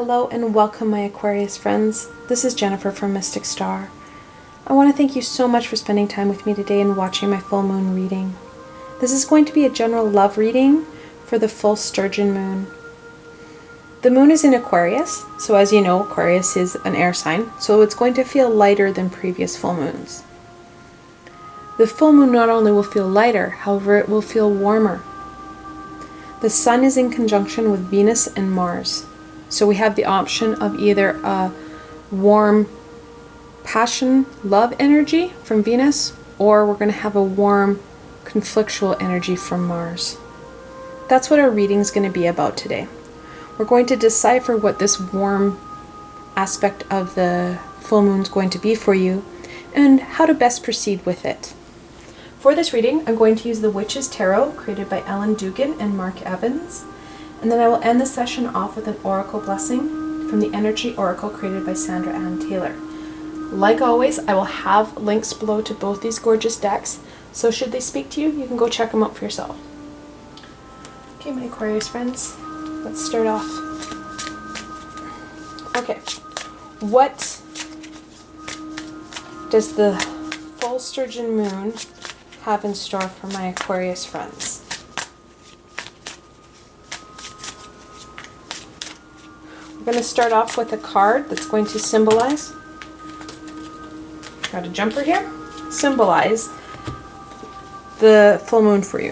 Hello and welcome, my Aquarius friends. This is Jennifer from Mystic Star. I want to thank you so much for spending time with me today and watching my full moon reading. This is going to be a general love reading for the full Sturgeon Moon. The moon is in Aquarius, so as you know, Aquarius is an air sign, so it's going to feel lighter than previous full moons. The full moon not only will feel lighter, however, it will feel warmer. The sun is in conjunction with Venus and Mars. So we have the option of either a warm passion, love energy from Venus, or we're going to have a warm conflictual energy from Mars. That's what our reading is going to be about today. We're going to decipher what this warm aspect of the full moon is going to be for you and how to best proceed with it. For this reading, I'm going to use the Witch's Tarot created by Ellen Dugan and Mark Evans. And then I will end the session off with an oracle blessing from the Energy Oracle created by Sandra Ann Taylor. Like always, I will have links below to both these gorgeous decks, so should they speak to you, you can go check them out for yourself. Okay, my Aquarius friends, let's start off. Okay, what does the full Sturgeon Moon have in store for my Aquarius friends? We're going to start off with a card that's going to symbolize, got a jumper here, symbolize the full moon for you.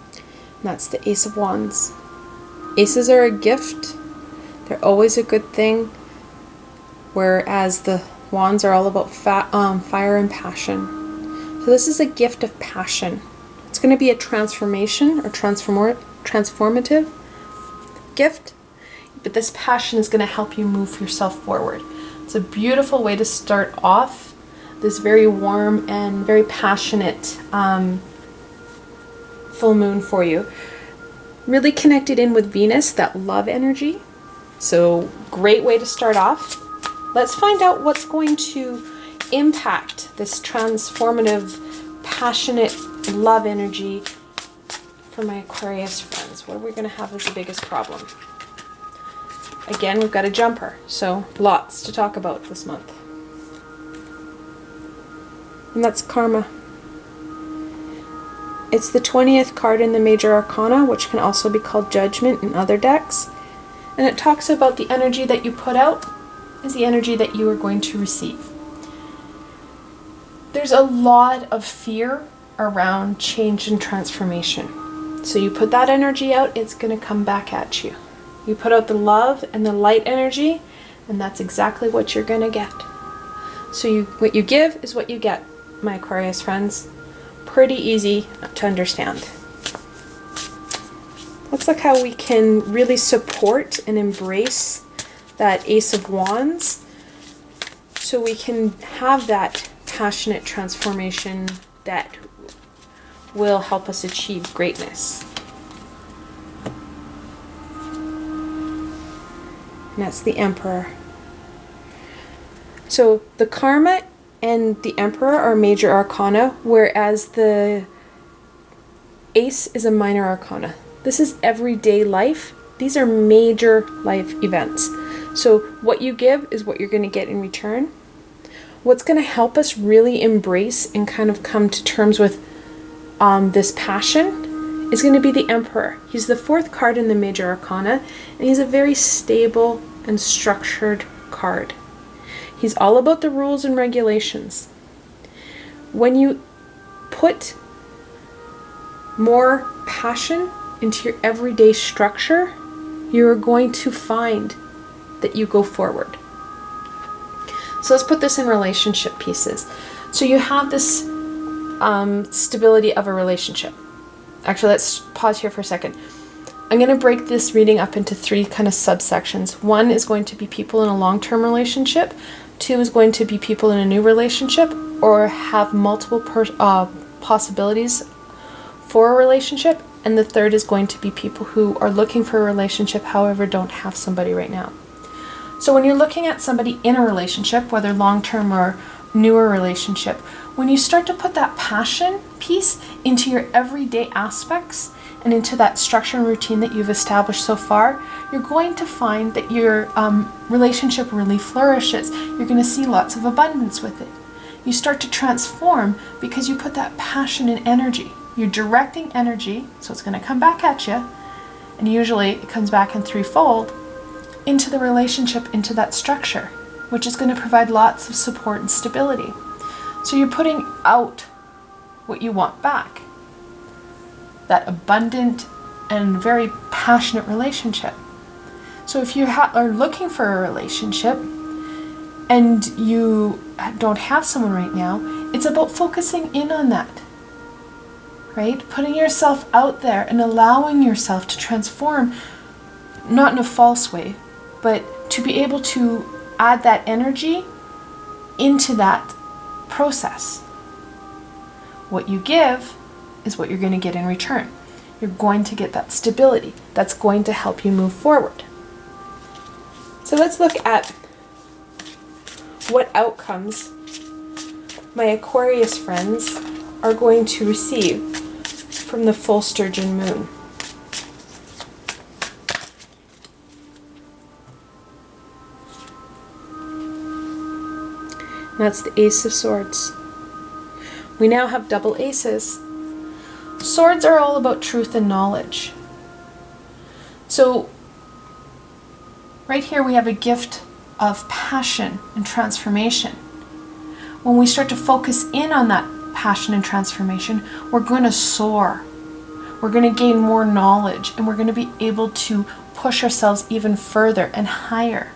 And that's the Ace of Wands. Aces are a gift. They're always a good thing, whereas the Wands are all about fire and passion. So this is a gift of passion. It's going to be a transformation or transformative gift, but this passion is going to help you move yourself forward. It's a beautiful way to start off this very warm and very passionate full moon for you. Really connected in with Venus, that love energy. So great way to start off. Let's find out what's going to impact this transformative, passionate love energy for my Aquarius friends. What are we going to have as the biggest problem? Again, we've got a jumper, so lots to talk about this month. And that's karma. It's the 20th card in the Major Arcana, which can also be called Judgment in other decks. And it talks about the energy that you put out is the energy that you are going to receive. There's a lot of fear around change and transformation. So you put that energy out, it's going to come back at you. You put out the love and the light energy, and that's exactly what you're going to get. So what you give is what you get, my Aquarius friends. Pretty easy to understand. Let's look how we can really support and embrace that Ace of Wands so we can have that passionate transformation that will help us achieve greatness. And that's the Emperor. So the Karma and the Emperor are major arcana, whereas the Ace is a minor arcana. This is everyday life. These are major life events. So what you give is what you're going to get in return. What's going to help us really embrace and kind of come to terms with this passion is going to be the Emperor. He's the 4th card in the Major Arcana, and he's a very stable and structured card. He's all about the rules and regulations. When you put more passion into your everyday structure, you're going to find that you go forward. So let's put this in relationship pieces. So you have this stability of a relationship. Actually, let's pause here for a second. I'm going to break this reading up into 3 kind of subsections. 1 is going to be people in a long-term relationship. 2 is going to be people in a new relationship or have multiple possibilities for a relationship. And the 3rd is going to be people who are looking for a relationship, however, don't have somebody right now. So when you're looking at somebody in a relationship, whether long-term or newer relationship, when you start to put that passion piece into your everyday aspects and into that structure and routine that you've established so far, you're going to find that your relationship really flourishes. You're going to see lots of abundance with it. You start to transform because you put that passion and energy. You're directing energy, so it's going to come back at you, and usually it comes back in threefold, into the relationship, into that structure, which is going to provide lots of support and stability. So you're putting out what you want back. That abundant and very passionate relationship. So if you are looking for a relationship and you don't have someone right now, it's about focusing in on that. Right? Putting yourself out there and allowing yourself to transform, not in a false way, but to be able to add that energy into that process. What you give is what you're going to get in return. You're going to get that stability that's going to help you move forward. So let's look at what outcomes my Aquarius friends are going to receive from the full Sturgeon Moon. That's the Ace of Swords. We now have double aces. Swords are all about truth and knowledge. So right here we have a gift of passion and transformation. When we start to focus in on that passion and transformation, we're going to soar. We're going to gain more knowledge, and we're going to be able to push ourselves even further and higher.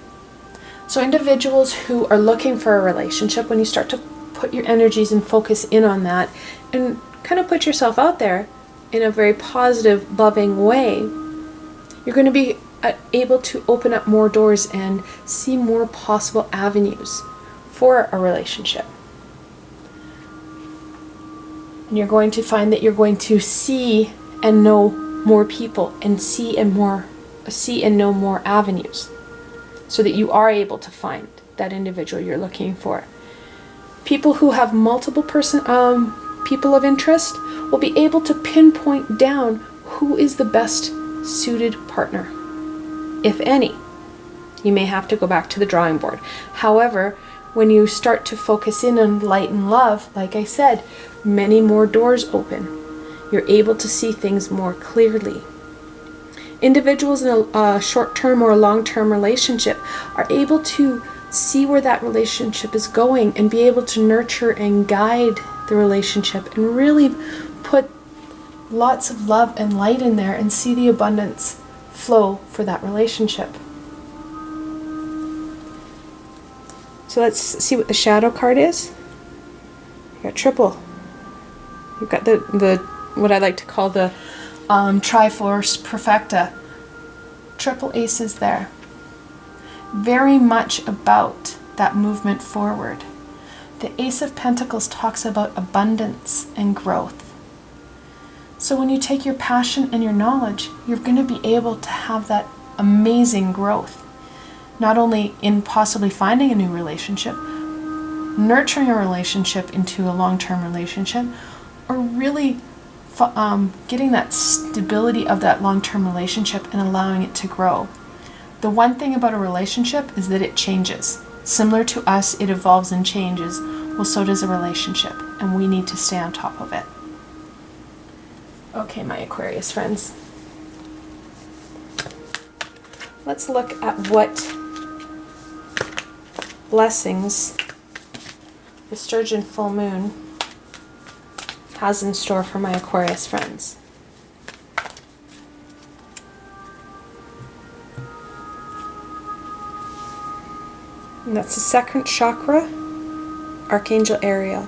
So individuals who are looking for a relationship, when you start to put your energies and focus in on that and kind of put yourself out there in a very positive, loving way, you're going to be able to open up more doors and see more possible avenues for a relationship. And you're going to find that you're going to see and know more people and see and know more avenues, so that you are able to find that individual you're looking for. People who have multiple people of interest will be able to pinpoint down who is the best suited partner, if any. You may have to go back to the drawing board. However, when you start to focus in on light and love, like I said, many more doors open. You're able to see things more clearly. Individuals in a short-term or long-term relationship are able to see where that relationship is going and be able to nurture and guide the relationship and really put lots of love and light in there and see the abundance flow for that relationship. So let's see what the shadow card is. You got triple. You've got the what I like to call the Triforce Perfecta. Triple aces there. Very much about that movement forward. The Ace of Pentacles talks about abundance and growth. So when you take your passion and your knowledge, you're going to be able to have that amazing growth. Not only in possibly finding a new relationship, nurturing a relationship into a long-term relationship, or really getting that stability of that long-term relationship and allowing it to grow. The one thing about a relationship is that it changes. Similar to us, it evolves and changes. Well, so does a relationship, and we need to stay on top of it. Okay, my Aquarius friends. Let's look at what blessings the Sturgeon full moon has in store for my Aquarius friends. And that's the second chakra, Archangel Ariel.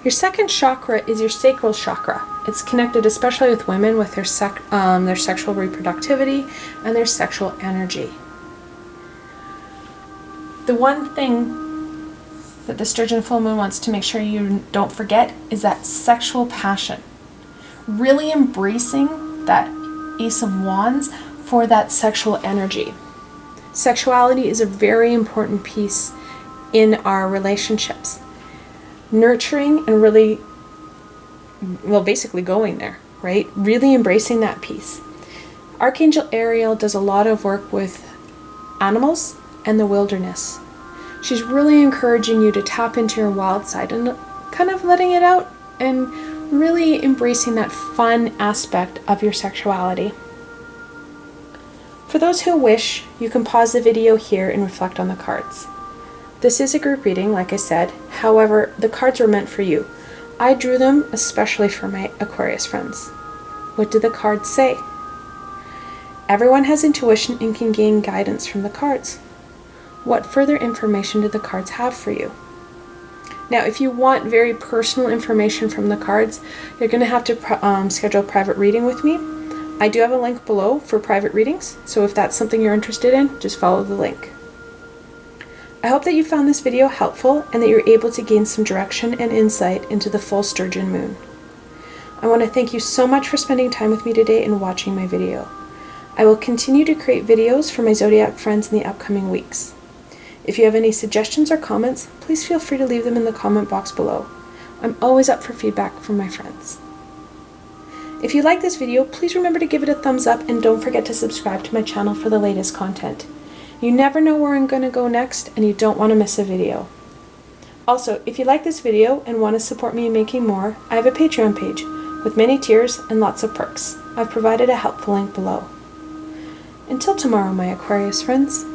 Your second chakra is your sacral chakra. It's connected especially with women with their sexual reproductivity and their sexual energy. The one thing that the Sturgeon full moon wants to make sure you don't forget is that sexual passion. Really embracing that Ace of Wands for that sexual energy. Sexuality is a very important piece in our relationships. nurturing and really, well, basically going there, right? Really embracing that peace. Archangel Ariel does a lot of work with animals and the wilderness. She's really encouraging you to tap into your wild side and kind of letting it out and really embracing that fun aspect of your sexuality. For those who wish, you can pause the video here and reflect on the cards. This is a group reading, like I said. However, the cards were meant for you. I drew them especially for my Aquarius friends. What do the cards say? Everyone has intuition and can gain guidance from the cards. What further information do the cards have for you? Now, if you want very personal information from the cards, you're going to have to schedule a private reading with me. I do have a link below for private readings, so if that's something you're interested in, just follow the link. I hope that you found this video helpful and that you're able to gain some direction and insight into the full Sturgeon Moon. I want to thank you so much for spending time with me today and watching my video. I will continue to create videos for my zodiac friends in the upcoming weeks. If you have any suggestions or comments, please feel free to leave them in the comment box below. I'm always up for feedback from my friends. If you like this video, please remember to give it a thumbs up and don't forget to subscribe to my channel for the latest content. You never know where I'm going to go next and you don't want to miss a video. Also, if you like this video and want to support me in making more, I have a Patreon page with many tiers and lots of perks. I've provided a helpful link below. Until tomorrow, my Aquarius friends.